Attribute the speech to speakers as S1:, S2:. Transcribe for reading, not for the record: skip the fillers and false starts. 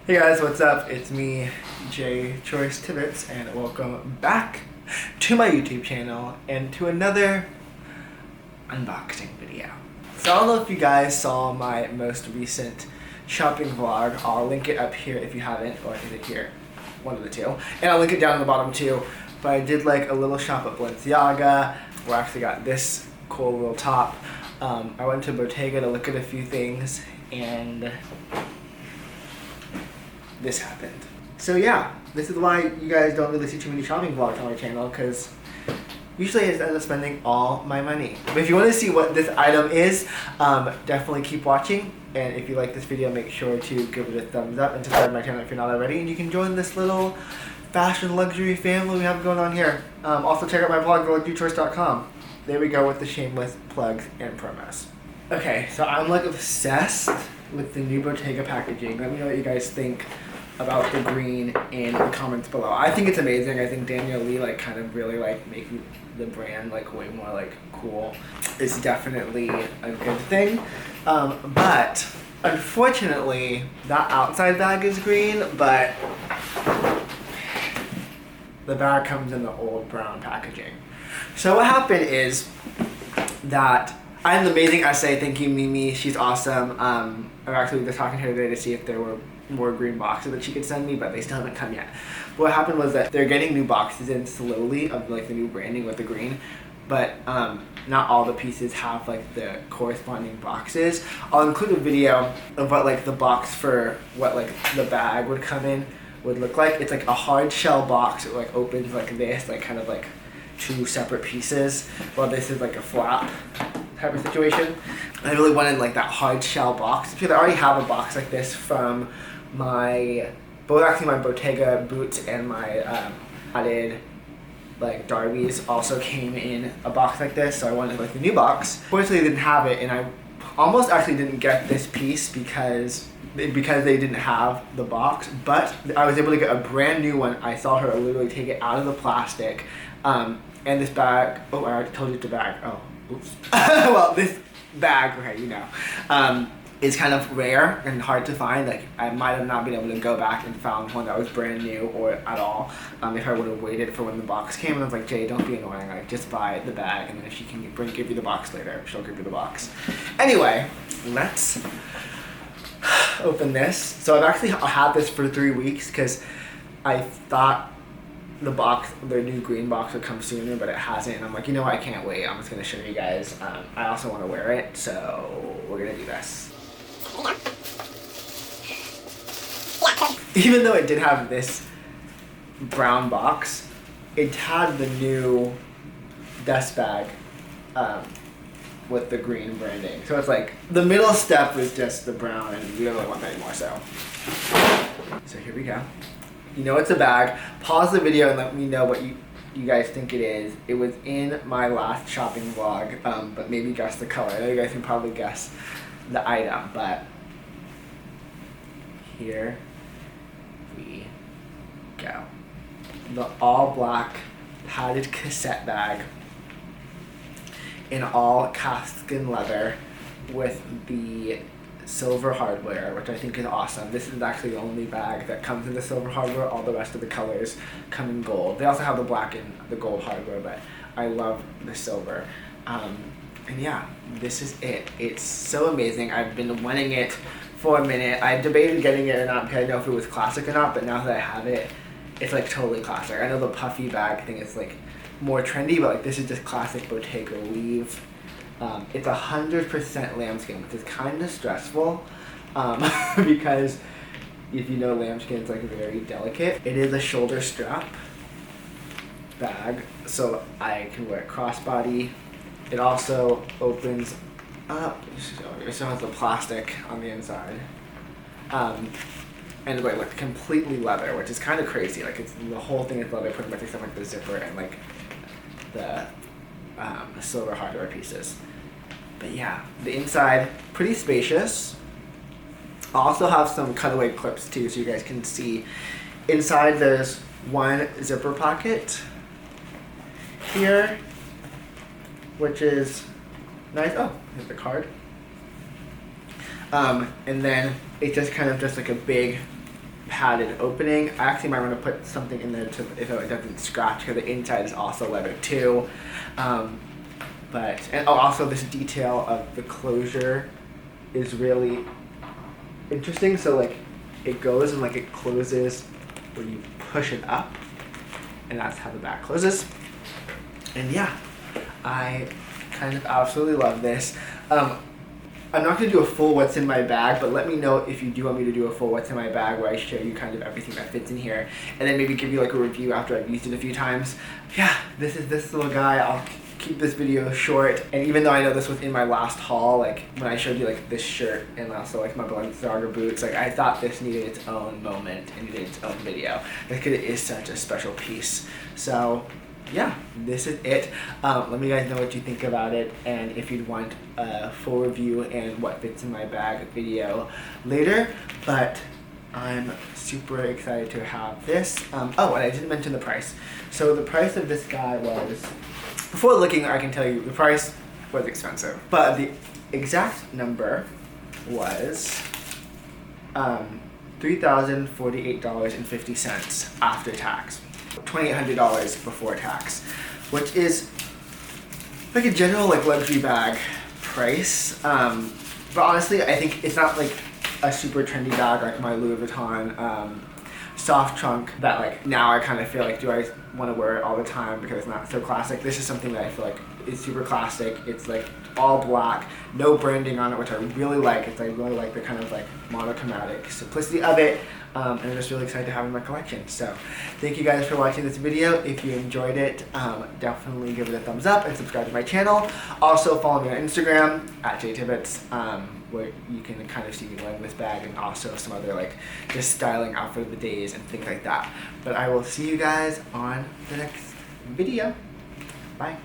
S1: Hey guys, what's up? It's me, Choyce Tibbitts, and welcome back to my YouTube channel and to another unboxing video. So I don't know if you guys saw my most recent shopping vlog. I'll link it up here if you haven't, or is it here? One of the two. And I'll link it down in the bottom too. But I did like a little shop at Balenciaga, where I actually got this cool little top. I went to Bottega to look at a few things, and this happened. So yeah, this is why you guys don't really see too many shopping vlogs on my channel, because usually I just end up spending all my money. But if you want to see what this item is, definitely keep watching. And if you like this video, make sure to give it a thumbs up and subscribe to my channel if you're not already. And you can join this little fashion luxury family we have going on here. Also check out my blog, luxurychoice.com. There we go with the shameless plugs and promos. Okay, so I'm like obsessed with the new Bottega packaging. Let me know what you guys think about the green in the comments below. I think it's amazing. I think Daniel Lee like kind of really like making the brand like way more like cool. It's definitely a good thing. But unfortunately, that outside bag is green, but the bag comes in the old brown packaging. So what happened is that I had an amazing essay. Thank you, Mimi. She's awesome. I'm actually just talking to her today to see if there were more green boxes that she could send me, but they still haven't come yet. What happened was that they're getting new boxes in slowly of like the new branding with the green, but not all the pieces have like the corresponding boxes. I'll include a video of what like the box for what like the bag would come in would look like. It's like a hard shell box. It like opens like this, like kind of like two separate pieces, while this is like a flap type of situation. I really wanted like that hard shell box because I already have a box like this from my Bottega boots, and my added like Darby's also came in a box like this, so I wanted like the new box. Fortunately, they didn't have it, and I almost actually didn't get this piece because they didn't have the box, but I was able to get a brand new one. I saw her literally take it out of the plastic, and this bag, oh, I already told you the bag, oh, oops. Well, this bag, okay, you know, is kind of rare and hard to find. Like, I might have not been able to go back and found one that was brand new or at all, if I would have waited for when the box came. And I was like, Jay, don't be annoying, like, just buy the bag, and then if she can give you the box later, she'll give you the box. Anyway, let's open this. So I've actually had this for 3 weeks because I thought the new green box would come sooner, but it hasn't, and I'm like, you know what, I can't wait. I'm just gonna show you guys. I also want to wear it, so we're gonna do this. Even though it did have this brown box, it had the new dust bag with the green branding. So it's like the middle step was just the brown, and we don't really want that anymore. So here we go. You know it's a bag. Pause the video and let me know what you guys think it is. It was in my last shopping vlog, but maybe guess the color. I know you guys can probably guess the item, but here we go. The all black padded cassette bag in all calfskin leather with the silver hardware, which I think is awesome. This is actually the only bag that comes in the silver hardware. All the rest of the colors come in gold. They also have the black and the gold hardware, but I love the silver. And yeah, this is it. It's so amazing. I've been wanting it for a minute. I debated getting it or not because I know if it was classic or not, but now that I have it, it's like totally classic. I know the puffy bag thing is like more trendy, but like this is just classic Bottega weave. It's 100% lambskin, which is kind of stressful, because if you know, lambskin is like very delicate. It is a shoulder strap bag, so I can wear it crossbody. It also opens up, it still has the plastic on the inside, and wait, like completely leather, which is kind of crazy. Like it's the whole thing is leather, pretty much except like the zipper and like the silver hardware pieces. But yeah, the inside, pretty spacious. I also have some cutaway clips too, so you guys can see. Inside there's one zipper pocket here, which is nice. Oh, here's the card. And then it's just kind of just like a big padded opening. I actually might want to put something in there to if it doesn't scratch, because the inside is also leather too. And also this detail of the closure is really interesting. So like it goes and like it closes when you push it up, and that's how the bag closes. And yeah, I kind of absolutely love this. I'm not going to do a full what's in my bag, but let me know if you do want me to do a full what's in my bag where I show you kind of everything that fits in here, and then maybe give you like a review after I've used it a few times. Yeah, this is this little guy. I'll keep this video short, and even though I know this was in my last haul, like when I showed you like this shirt and also like my Balenciaga boots, like I thought this needed its own moment and needed its own video because it is such a special piece. So yeah, this is it. Let me guys know what you think about it, and if you'd want a full review and what fits in my bag video later. But I'm super excited to have this. Oh, and I didn't mention the price. So the price of this guy was, before looking, I can tell you the price was expensive, but the exact number was $3,048.50 after tax. $2,800 before tax, which is like a general like luxury bag price. But honestly, I think it's not like a super trendy bag like my Louis Vuitton soft trunk that like now I kind of feel like, do I want to wear it all the time because it's not so classic. This is something that I feel like is super classic. It's like all black, no branding on it, which I really like. I really like the kind of like monochromatic simplicity of it. And I'm just really excited to have it in my collection. So thank you guys for watching this video. If you enjoyed it, definitely give it a thumbs up and subscribe to my channel. Also follow me on Instagram at Tibbitts, where you can kind of see me wearing this bag and also some other like just styling outfit of the days and things like that. But I will see you guys on the next video. Bye.